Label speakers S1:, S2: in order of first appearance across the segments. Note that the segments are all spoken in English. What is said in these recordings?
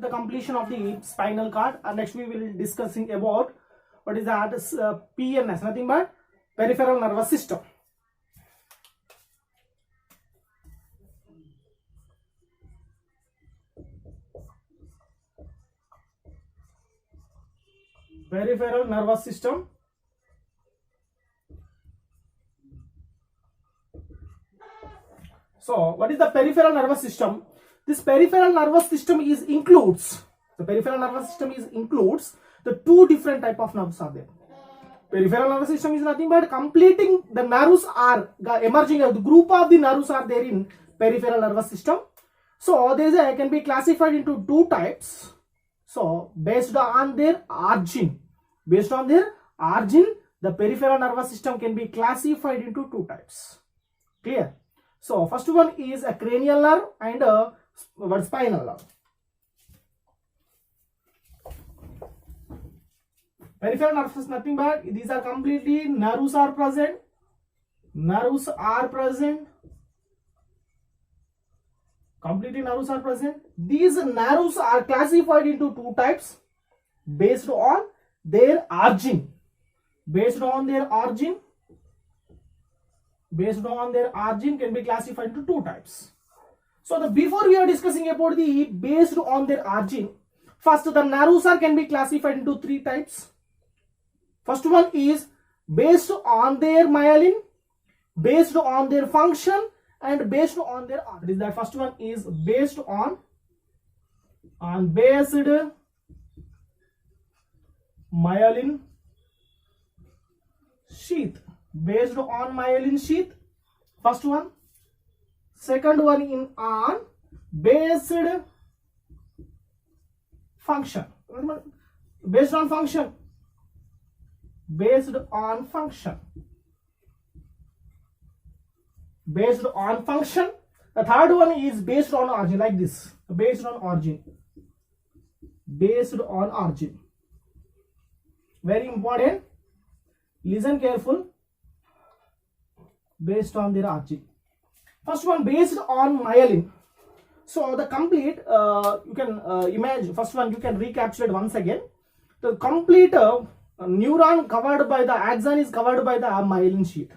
S1: the completion of the spinal cord. And next we will discussing about what is that PNS, nothing but peripheral nervous system. Peripheral nervous system. So what is the peripheral nervous system? This peripheral nervous system includes the two different type of nerves are there. Peripheral nervous system is nothing but completing the nerves are emerging, the group of the nerves are there in peripheral nervous system. So these can be classified into two types. So based on their origin, the peripheral nervous system can be classified into two types. Clear? So first one is a cranial nerve and a spinal nerve. Peripheral nerves is nothing but these are completely nerves are present. Completely nerves are present. These nerves are classified into two types based on their origin. Based on their origin can be classified into two types. So before we are discussing about the based on their origin, first the nerves can be classified into three types. First one is based on their myelin, based on their function, and based on their origin. That first one is based on based myelin sheath. Based on myelin sheath, first one. Second one on based function. Based on function. Based on function. The third one is based on origin, like this. Based on origin. Very important. Listen careful. Based on their origin. First one based on myelin. So the complete you can imagine. First one you can recapitulate once again. The complete neuron covered by the axon is covered by the myelin sheath.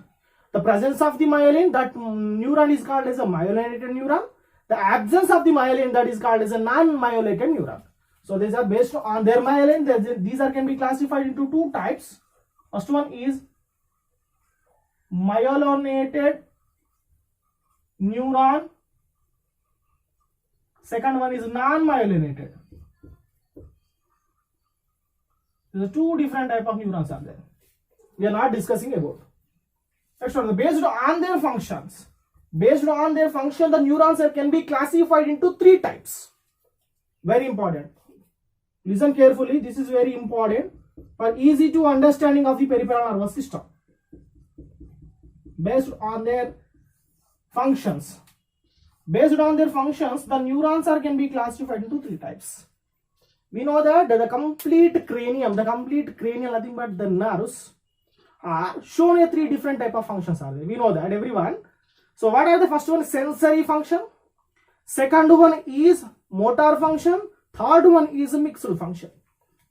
S1: The presence of the myelin, that neuron is called as a myelinated neuron. The absence of the myelin, that is called as a non-myelinated neuron. So these are based on their myelin. These can be classified into two types. First one is myelinated neuron. Second one is non-myelinated. There are two different type of neurons are there. We are not discussing about. Next one, based on their functions. The neurons can be classified into three types. Very important. Listen carefully. This is very important for easy to understanding of the peripheral nervous system. Based on their functions. The neurons can be classified into three types. We know that the complete cranium, nothing but the nerves are shown a three different type of functions are there. We know that, everyone. So what are the first one? Sensory function. Second one is motor function. Third one is mixed function.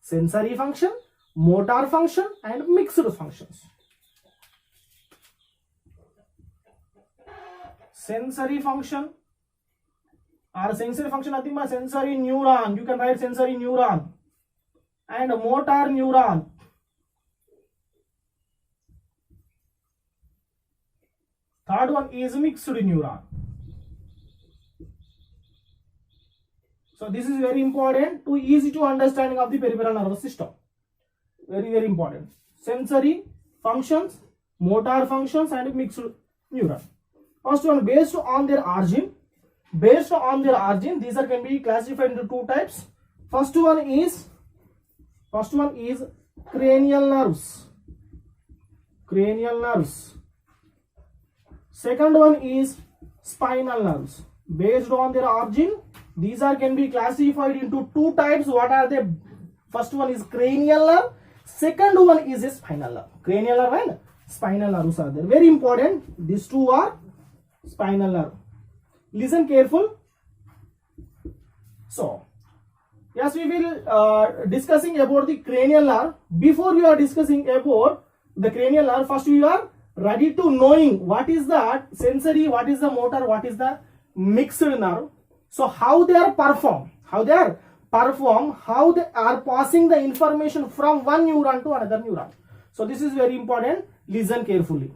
S1: Sensory function, motor function, and mixed functions. Sensory function nothing but sensory neuron. You can write sensory neuron and motor neuron. Third one is mixed neuron. So this is very important to easy to understanding of the peripheral nervous system. Very, very important. Sensory functions, motor functions, and mixed neuron. First one based on their origin. These can be classified into two types. First one is cranial nerves. Second one is spinal nerves. Based on their origin, these can be classified into two types. What are they? First one is cranial nerve. Second one is a spinal nerve. Cranial nerve and spinal nerves are there. Very important. These two are spinal nerve. Listen careful. So Yes, we will discussing about the cranial nerve. Before we are discussing about the cranial nerve, first we are ready to knowing what is the sensory, what is the motor, what is the mixed nerve. So how they are perform, how they are passing the information from one neuron to another neuron. So this is very important. Listen carefully.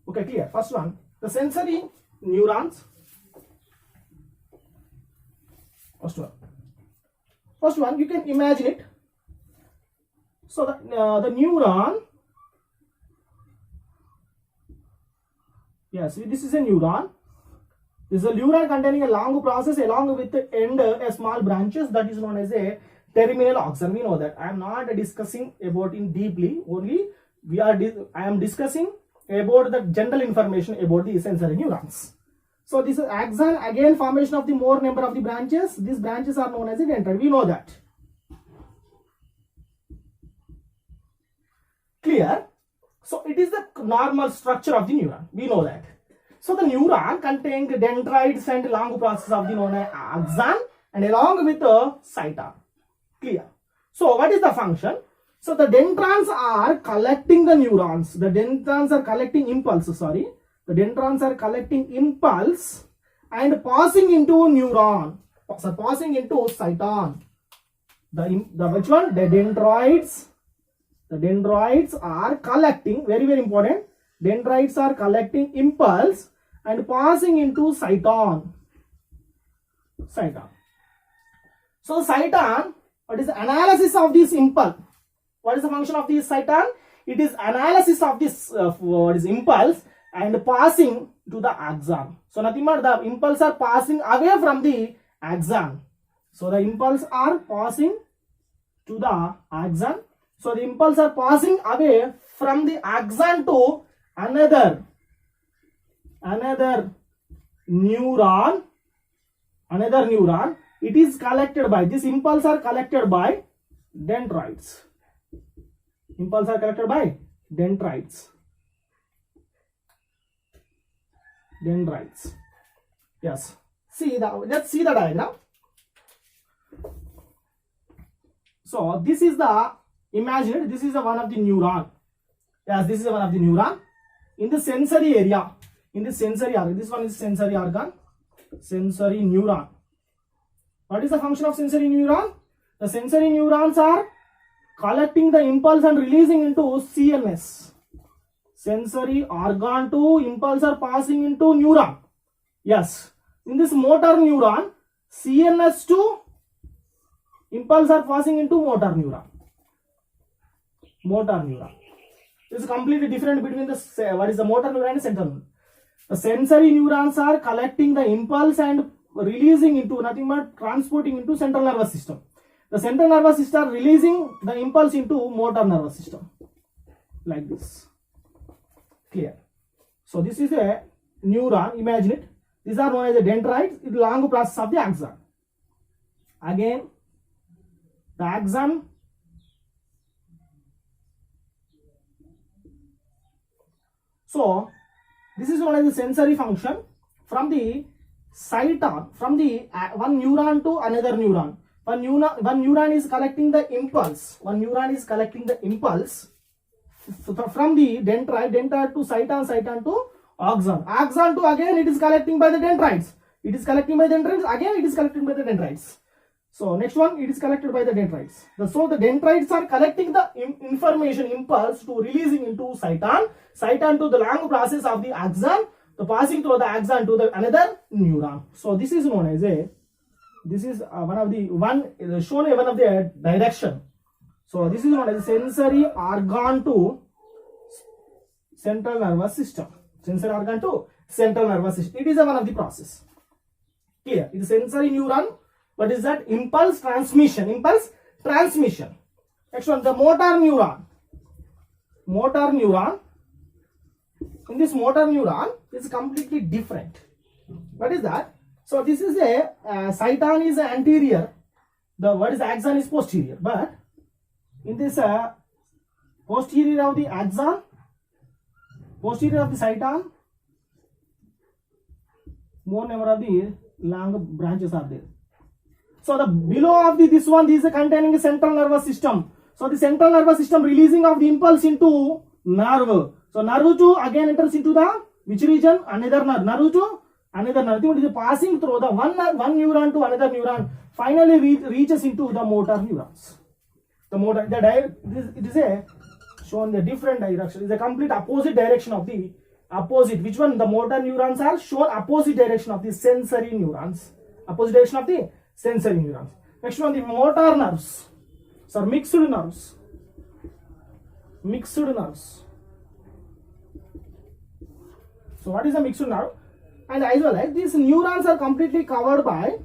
S1: Okay, clear? First one, the sensory neurons. First one, you can imagine it. So the neuron. Yes, this is a neuron. This is a neuron containing a long process along with the end a small branches that is known as a terminal axon. We know that. I am not discussing about it deeply. Only I am discussing about the general information about the sensory neurons. So this is axon, again formation of the more number of the branches. These branches are known as the dendrite. We know that. Clear? So it is the normal structure of the neuron. We know that. So the neuron contains dendrites and long process of the known as axon and along with the cyton. Clear? So what is the function? So the dendrons are collecting the neurons. The dendrons are collecting impulses. Sorry. The dendrons are collecting impulse and passing into neuron. So passing into cyton. The which one? The dendrites. The dendrites are collecting, very important. Dendrites are collecting impulse and passing into cyton. Cyton. So cyton, what is the analysis of this impulse? What is the function of this cyton? It is analysis of this what is impulse and passing to the axon. So nothing but the impulse are passing away from the axon. So the impulse are passing to the axon. So the impulse are passing away from the axon to another neuron. It is collected by, this impulse are collected by dendrites. Impulse are collected by dendrites. Yes. Let's see the diagram. So this is the, imagine this is the one of the neuron. Yes, this is the one of the neuron. In the sensory area, this one is sensory organ, sensory neuron. What is the function of sensory neuron? The sensory neurons are collecting the impulse and releasing into CNS. Sensory organ to impulse are passing into neuron. Yes. In this motor neuron, CNS to impulse are passing into motor neuron. This is completely different between the what is the motor neuron and central neuron. The sensory neurons are collecting the impulse and releasing into, nothing but transporting into central nervous system. The central nervous system are releasing the impulse into motor nervous system. Like this. Clear? So this is a neuron, imagine it. These are known as the dendrites. It is long process of the axon. Again, the axon. So this is known as the sensory function from the cyton, from the one neuron to another neuron. One neuron is collecting the impulse. From the dendrite to cyton to axon to again it is collecting by the dendrites. Again it is collecting by the dendrites. So next one, it is collected by the dendrites. So the dendrites are collecting the information impulse to releasing into cyton to the long process of the axon, the passing through the axon to the another neuron. So this is known as a, this is one of the direction. So this is known as sensory organ to central nervous system. Sensory organ to central nervous system. It is one of the process. Here, it is sensory neuron. What is that? Impulse transmission. Next one, the motor neuron. In this motor neuron, is completely different. What is that? So this is a cyton is anterior. The what is axon is posterior. But in this posterior of the axon, posterior of the cyton, more number of the long branches are there. So the below of this one is containing a central nervous system. So the central nervous system releasing of the impulse into nerve. So nerve 2 again enters into the which region? Another nerve. Nerve 2 another nerve. It is passing through the one neuron to another neuron. Finally reaches into the motor neurons. The motor, it is a shown the different direction. It is a complete opposite direction of the opposite. Which one? The motor neurons are shown opposite direction of the sensory neurons. Opposite direction of the sensory neurons. Next one, the motor nerves. So mixed nerves. Mixed nerves. So what is a mixed nerve? And as well as these neurons are completely covered by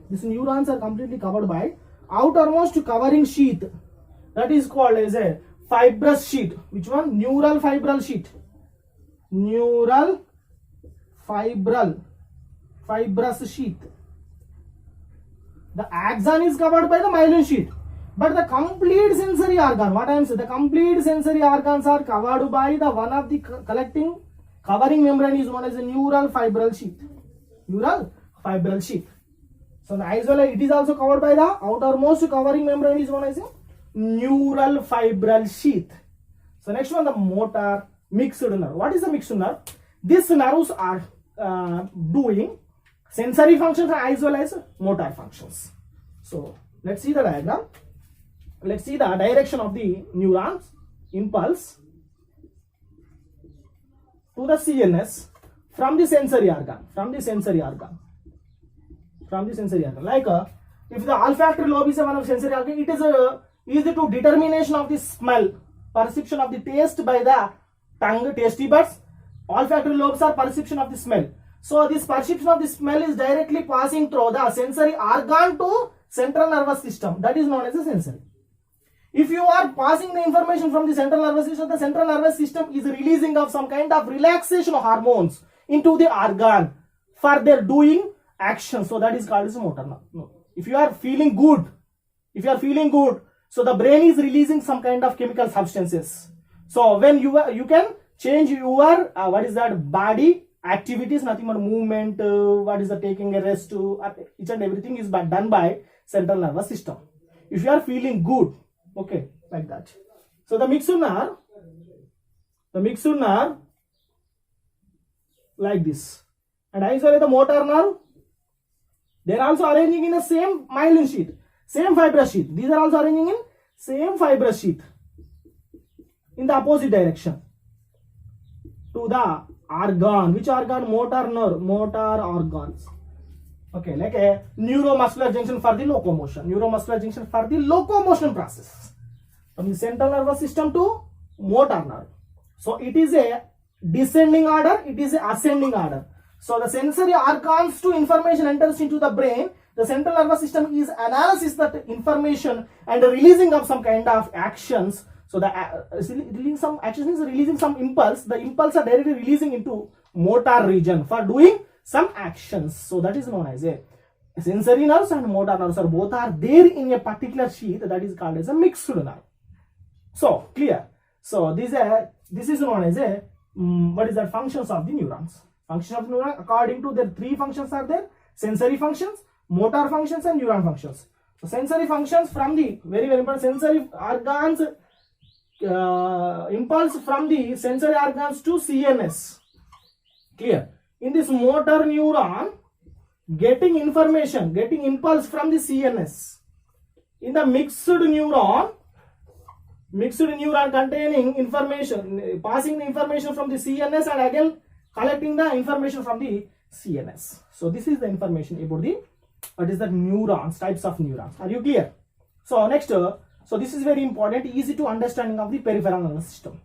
S1: outermost covering sheath. That is called as a fibrous sheath. Which one? Neural fibrous sheath. Neural fibrous sheath. The axon is covered by the myelin sheath. But the complete sensory organ, what I am saying, the complete sensory organs are covered by the one of the covering membrane is known as a neural fibrous sheath. Neural fibrous sheath. So as well as it is also covered by the outermost covering membrane is known as a neural fibrous sheath. So next one, the motor mixed nerve. What is the mixed nerve? These nerves are doing sensory functions as well as motor functions. So let's see the diagram. Let's see the direction of the neurons impulse to the CNS from the sensory organ. Like if the olfactory lobe is one of sensory organ, it is easy to determination of the smell, perception of the taste by the tongue, tasty buds. Olfactory lobes are perception of the smell. So this perception of the smell is directly passing through the sensory organ to central nervous system. That is known as a sensory. If you are passing the information from the central nervous system, the central nervous system is releasing of some kind of relaxation hormones into the organ for their doing action. So that is called as motor nerve. No. If you are feeling good, so the brain is releasing some kind of chemical substances. So when you can change your body activities, nothing but movement, what is the taking a rest, each and everything is done by central nervous system. If you are feeling good, okay, like that. So the mixed nerve like this. And as well as the motor nerve, they are also arranging in the same myelin sheath, same fibrous sheath. These are also arranging in same fibrous sheath in the opposite direction to the organ. Which organ? Motor nerve, motor organs. Okay, like a neuromuscular junction for the locomotion. Neuromuscular junction for the locomotion process. From the central nervous system to motor nerve. So it is a descending order, it is a ascending order. So the sensory organs to information enters into the brain. The central nervous system is analysis that information and releasing of some kind of actions. So the releasing some action is releasing some impulse. The impulse are directly releasing into motor region for doing some actions. So that is known as a sensory nerves and motor nerves are both are there in a particular sheath, that is called as a mixed nerve. So clear. So this is known as a what is the functions of the neurons. Functions of the neuron according to their three functions are there: sensory functions, motor functions, and neuron functions. So sensory functions from the very important sensory organs, impulse from the sensory organs to CNS. Clear. In this motor neuron, getting information, getting impulse from the CNS. In the mixed neuron containing information, passing the information from the CNS and again collecting the information from the CNS. So this is the information about the what is the neurons, types of neurons. Are you clear? So next, so this is very important, easy to understanding of the peripheral nervous system.